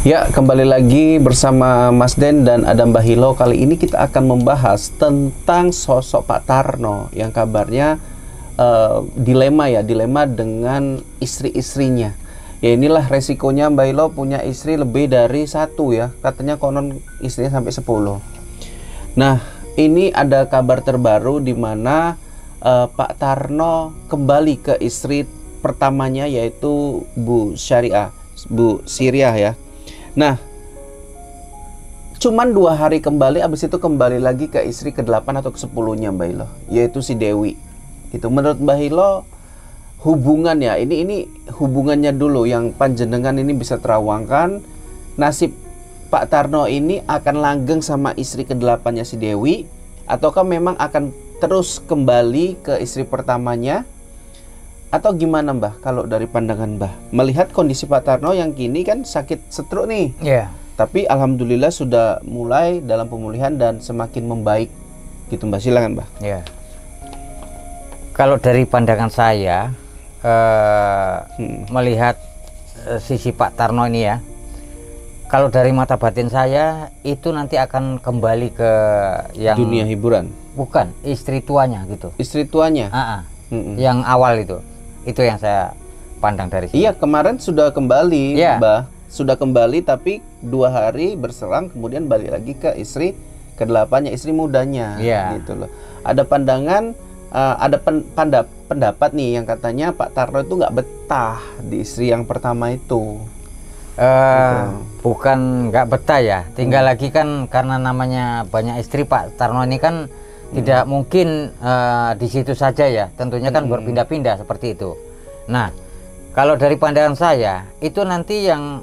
Ya, kembali lagi bersama Mas Den dan Adam Bahilo. Kali ini kita akan membahas tentang sosok Pak Tarno yang kabarnya dilema dengan istri-istrinya. Ya inilah resikonya Mbak Hilo punya istri lebih dari satu ya. Katanya konon istrinya sampai 10. Nah, ini ada kabar terbaru di mana Pak Tarno kembali ke istri pertamanya, yaitu Bu Syariah ya. Nah, cuman 2 hari kembali, abis itu kembali lagi ke istri ke-8 atau ke-10-nya Mbak Hilo, yaitu si Dewi. Itu menurut Mbak Hilo hubungannya, ini hubungannya dulu yang panjenengan ini bisa terawangkan. Nasib Pak Tarno ini akan langgeng sama istri ke-8-nya si Dewi, ataukah memang akan terus kembali ke istri pertamanya? Atau gimana Mbah kalau dari pandangan Mbah? Melihat kondisi Pak Tarno yang kini kan sakit stroke nih. Iya. Tapi alhamdulillah sudah mulai dalam pemulihan dan semakin membaik. Gitu Mbah, silakan Mbah. Iya. Kalau dari pandangan saya melihat sisi Pak Tarno ini ya. Kalau dari mata batin saya itu nanti akan kembali ke yang dunia hiburan. Bukan, istri tuanya gitu. Istri tuanya? Yang awal itu yang saya pandang dari sini. Iya, kemarin sudah kembali, ya. Mbah. Sudah kembali, tapi 2 hari berselang kemudian balik lagi ke istri ke-8-nya, istri mudanya. Ya. Gitu loh. Ada pandangan, ada pendapat nih yang katanya Pak Tarno itu nggak betah di istri yang pertama itu. Gitu. Bukan nggak betah ya, tinggal lagi kan karena namanya banyak istri Pak Tarno ini kan tidak mungkin di situ saja ya, tentunya kan berpindah-pindah seperti itu. Nah, kalau dari pandangan saya itu nanti yang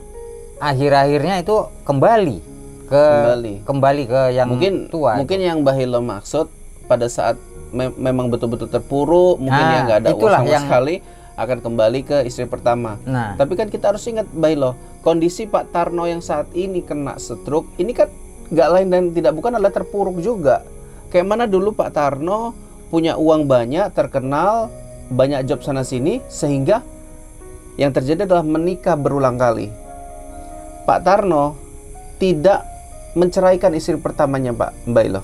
akhir-akhirnya itu kembali ke yang tua. Mungkin yang Mbah Hilo maksud pada saat memang betul-betul terpuruk, mungkin yang nggak ada uang sama sekali, akan kembali ke istri pertama. Nah, tapi kan kita harus ingat Mbah Hilo, kondisi Pak Tarno yang saat ini kena stroke ini kan nggak lain dan tidak bukan adalah terpuruk juga. Kayak mana dulu Pak Tarno punya uang banyak, terkenal, banyak job sana sini, sehingga yang terjadi adalah menikah berulang kali. Pak Tarno tidak menceraikan istri pertamanya Mbak Hilo.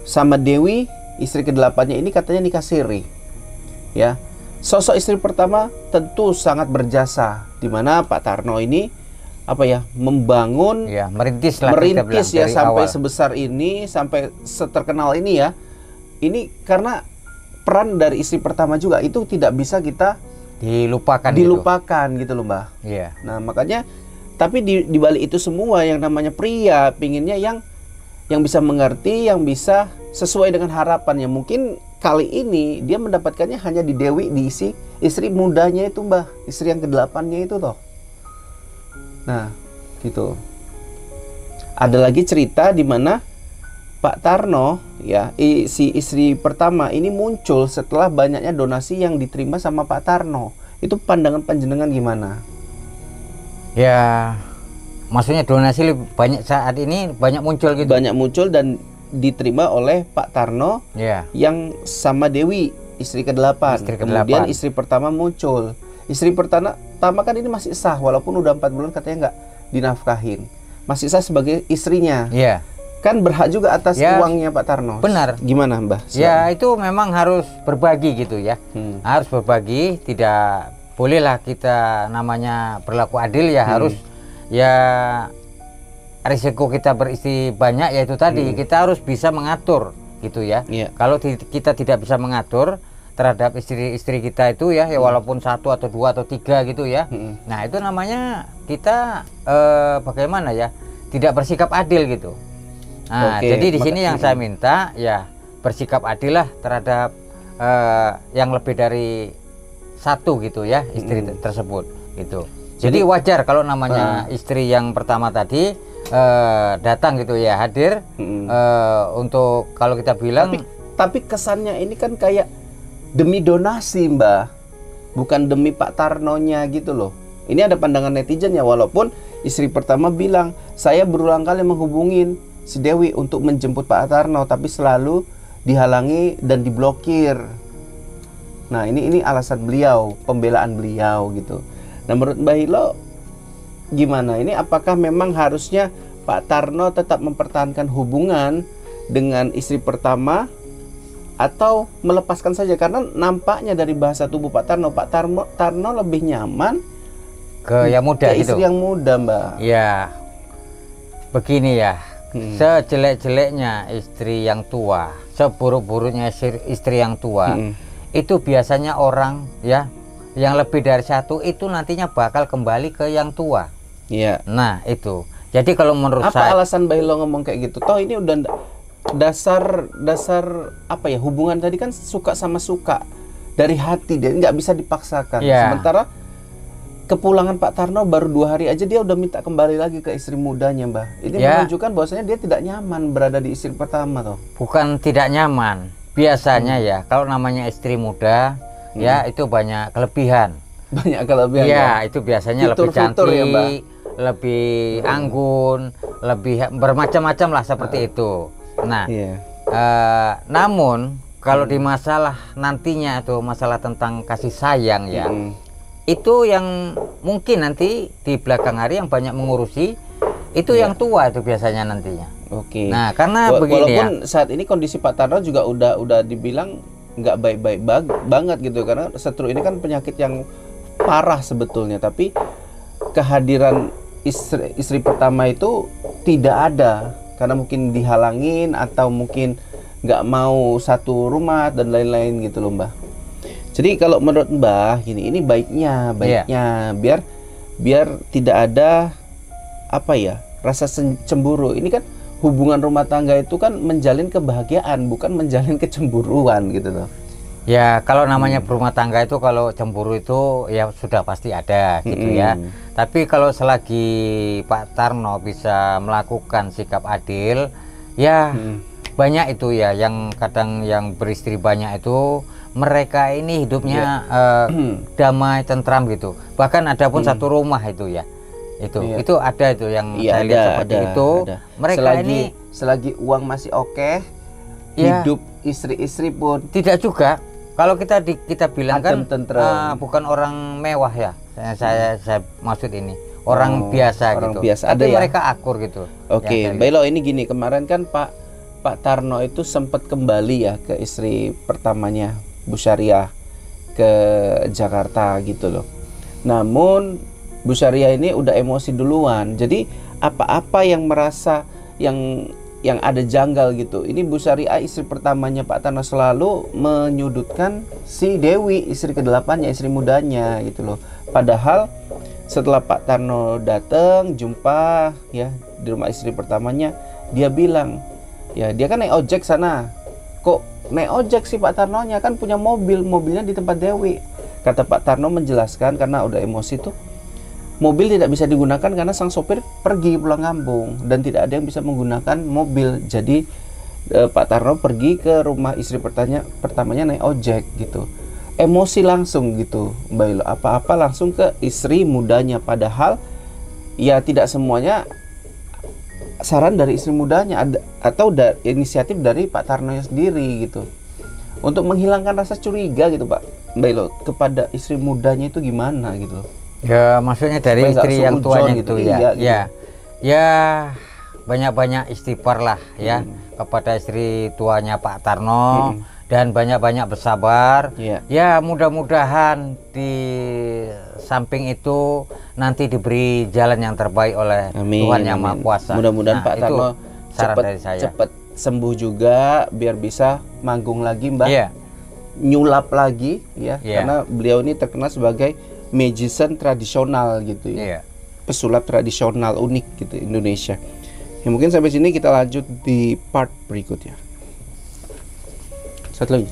Sama Dewi, istri ke-8-nya ini katanya nikah siri. Ya. Sosok istri pertama tentu sangat berjasa, di mana Pak Tarno ini membangun, ya, merintis ya sampai awal. Sebesar ini, sampai seterkenal ini ya. Ini karena peran dari istri pertama juga itu tidak bisa kita dilupakan gitu loh Mbah. Iya. Nah makanya, tapi di balik itu semua yang namanya pria pinginnya yang bisa mengerti, yang bisa sesuai dengan harapannya. Mungkin kali ini dia mendapatkannya hanya di Dewi, di istri mudanya itu Mbah, istri yang ke-8-nya itu toh. Nah, gitu. Ada lagi cerita di mana Pak Tarno ya, si istri pertama ini muncul setelah banyaknya donasi yang diterima sama Pak Tarno. Itu pandangan panjenengan gimana? Ya, maksudnya donasi lebih banyak saat ini, banyak muncul gitu. Banyak muncul dan diterima oleh Pak Tarno yang sama Dewi, istri ke-8. Kemudian istri pertama muncul. Istri pertama kan ini masih sah, walaupun udah 4 bulan katanya nggak dinafkahin, masih sah sebagai istrinya. Iya. Kan berhak juga atas uangnya Pak Tarno. Benar. Gimana Mbah? Ya itu memang harus berbagi gitu ya. Harus berbagi, tidak bolehlah kita namanya berlaku adil ya. Harus ya, risiko kita beristri banyak yaitu tadi kita harus bisa mengatur gitu ya. Kalau kita tidak bisa mengatur terhadap istri-istri kita itu ya, walaupun 1 atau 2 atau 3 gitu ya. Nah itu namanya kita bagaimana ya, tidak bersikap adil gitu. Nah jadi di sini yang saya minta ya, bersikap adil lah terhadap yang lebih dari 1 gitu ya, istri tersebut gitu. Jadi wajar kalau namanya istri yang pertama tadi datang gitu ya, hadir untuk, kalau kita bilang, tapi kesannya ini kan kayak demi donasi Mbah, bukan demi Pak Tarnonya gitu loh. Ini ada pandangan netizen ya, walaupun istri pertama bilang, saya berulang kali menghubungin si Dewi untuk menjemput Pak Tarno, tapi selalu dihalangi dan diblokir. Nah ini alasan beliau, pembelaan beliau gitu. Nah menurut Mbah Hilo, gimana? Ini apakah memang harusnya Pak Tarno tetap mempertahankan hubungan dengan istri pertama atau melepaskan saja? Karena nampaknya dari bahasa tubuh Pak Tarno lebih nyaman ke yang muda ke gitu. istri yang muda, Mbak. Ya, begini ya. Sejelek-jeleknya istri yang tua, seburuk-buruknya istri yang tua, itu biasanya orang ya yang lebih dari satu itu nantinya bakal kembali ke yang tua. Iya. Nah itu. Jadi kalau menurut Apa saya, alasan Mbak Hilo ngomong kayak gitu? Toh ini udah dasar apa ya, hubungan tadi kan suka sama suka dari hati, dia nggak bisa dipaksakan. Iya. Sementara kepulangan Pak Tarno baru 2 hari aja dia udah minta kembali lagi ke istri mudanya, Mbak. Ini Ya. menunjukkan bahwasanya dia tidak nyaman berada di istri pertama, toh. bukan tidak nyaman. Biasanya ya kalau namanya istri muda ya itu banyak kelebihan. Banyak kelebihan. Iya, ya. itu biasanya lebih Fitur-fitur cantik, ya, Mbak? lebih anggun, lebih bermacam-macam lah seperti itu. Nah, Iya. namun kalau di masalah nantinya itu masalah tentang kasih sayang ya, itu yang mungkin nanti di belakang hari yang banyak mengurusi itu yang tua itu biasanya nantinya. Oke. Nah, karena begini walaupun ya. saat ini kondisi Pak Tarno juga udah dibilang nggak baik-baik banget gitu, karena stroke ini kan penyakit yang parah sebetulnya, tapi kehadiran istri pertama itu tidak ada karena mungkin dihalangin atau mungkin nggak mau satu rumah dan lain-lain gitu loh, Mbah. Jadi kalau menurut Mbah gini, ini baiknya biar tidak ada apa ya, rasa cemburu. Ini kan hubungan rumah tangga itu kan menjalin kebahagiaan, bukan menjalin kecemburuan gitu loh. Ya, kalau namanya berumah tangga itu kalau cemburu itu ya sudah pasti ada gitu ya. Tapi kalau selagi Pak Tarno bisa melakukan sikap adil, ya banyak itu ya yang kadang yang beristri banyak itu mereka ini hidupnya damai, tentram gitu. Bahkan ada pun satu rumah itu ya. Itu ada itu yang saya lihat seperti itu. Mereka selagi uang masih oke, hidup istri-istri pun tidak juga. Kalau kita bilang kan bukan orang mewah ya. Saya maksud ini orang biasa orang gitu. Biasa. Tapi ada mereka akur gitu. Oke, Mbak Ilo, ini gini, kemarin kan Pak Tarno itu sempat kembali ya ke istri pertamanya, Bu Syariah, ke Jakarta gitu loh. Namun Bu Syariah ini udah emosi duluan. Jadi apa-apa yang merasa yang ada janggal gitu. Ini Bu Syariah istri pertamanya Pak Tarno selalu menyudutkan si Dewi, istri ke-8-nya, istri mudanya gitu loh. Padahal setelah Pak Tarno datang jumpa ya di rumah istri pertamanya, dia bilang, ya dia kan naik ojek sana. Kok naik ojek sih Pak Tarnonya, kan punya mobilnya di tempat Dewi. Kata Pak Tarno menjelaskan karena udah emosi tuh, mobil tidak bisa digunakan karena sang sopir pergi pulang kampung dan tidak ada yang bisa menggunakan mobil. Jadi Pak Tarno pergi ke rumah istri pertamanya naik ojek gitu. Emosi langsung gitu, Mbak Ilo. Apa-apa langsung ke istri mudanya, padahal ya tidak semuanya saran dari istri mudanya atau inisiatif dari Pak Tarno sendiri gitu. Untuk menghilangkan rasa curiga gitu, Pak Mbak Ilo, kepada istri mudanya itu gimana gitu. Ya, maksudnya dari istri yang tuanya gitu ya. Gitu. Ya banyak-banyak istighfar lah ya kepada istri tuanya Pak Tarno dan banyak-banyak bersabar. Ya, mudah-mudahan di samping itu nanti diberi jalan yang terbaik oleh Tuhan Yang Maha Kuasa. Mudah-mudahan Pak Tarno cepat sembuh juga biar bisa manggung lagi, Mbak. Nyulap lagi ya, karena beliau ini terkenal sebagai magician tradisional gitu ya. Pesulap tradisional unik gitu Indonesia. Ya, mungkin sampai sini kita lanjut di part berikutnya. Satu lagi.